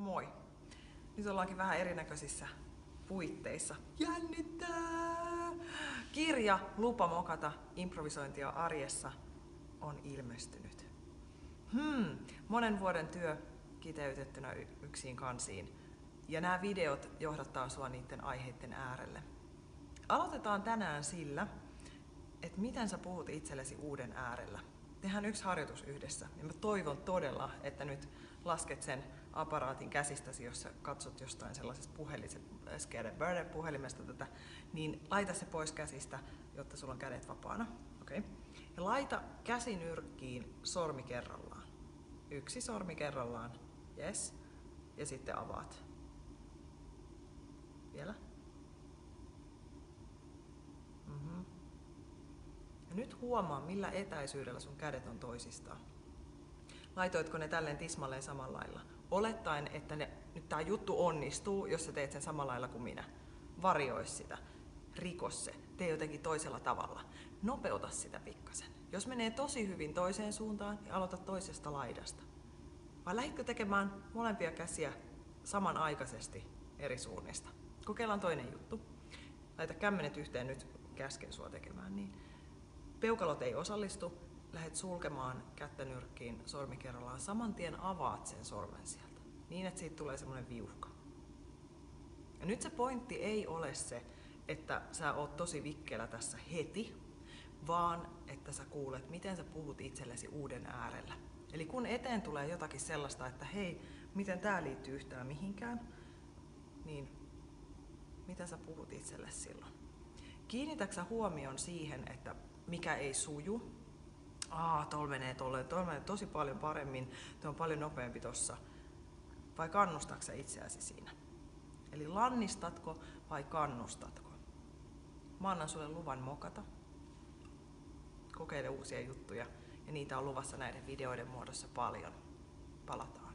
Moi! Nyt ollaankin vähän erinäköisissä puitteissa. Jännittää! Kirja Lupa mokata improvisointia arjessa on ilmestynyt. Monen vuoden työ kiteytettynä yksiin kansiin. Ja nämä videot johdattaa sua niiden aiheiden äärelle. Aloitetaan tänään sillä, että miten sä puhut itsellesi uuden äärellä. Tehdään yksi harjoitus yhdessä. Ja mä toivon todella, että nyt lasket sen aparaatin käsistäsi, jos sä katsot jostain sellaisesta puhelimesta tätä, niin laita se pois käsistä, jotta sulla on kädet vapaana. Okay. Ja laita käsi nyrkkiin sormi kerrallaan. Yksi sormi kerrallaan. Yes. Ja sitten avaat. Vielä. Ja nyt huomaa, millä etäisyydellä sun kädet on toisistaan. Laitoitko ne tälleen tismalleen samalla lailla? Olettaen, että nyt tää juttu onnistuu, jos sä teet sen samalla lailla kuin minä. Varjois sitä. Rikos se. Tee jotenkin toisella tavalla. Nopeuta sitä pikkasen. Jos menee tosi hyvin toiseen suuntaan, niin aloita toisesta laidasta. Vai lähditkö tekemään molempia käsiä samanaikaisesti eri suunnista? Kokeillaan toinen juttu. Laita kämmenet yhteen, nyt käsken sua tekemään niin. Peukalot ei osallistu. Lähdet sulkemaan kättä nyrkkiin sormi kerrallaan. Saman tien avaat sen sormen sieltä. Niin, että siitä tulee semmoinen viuhka. Ja nyt se pointti ei ole se, että sä oot tosi vikkelä tässä heti, vaan että sä kuulet, miten sä puhut itsellesi uuden äärellä. Eli kun eteen tulee jotakin sellaista, että hei, miten tää liittyy yhtään mihinkään, niin mitä sä puhut itsellesi silloin? Kiinnitätkö sä huomion siihen, että mikä ei suju? Tuolla menee tosi paljon paremmin, tuo on paljon nopeampi tossa. Vai kannustatko sä itseäsi siinä? Eli lannistatko vai kannustatko? Mä annan sulle luvan mokata. Kokeile uusia juttuja ja niitä on luvassa näiden videoiden muodossa paljon. Palataan.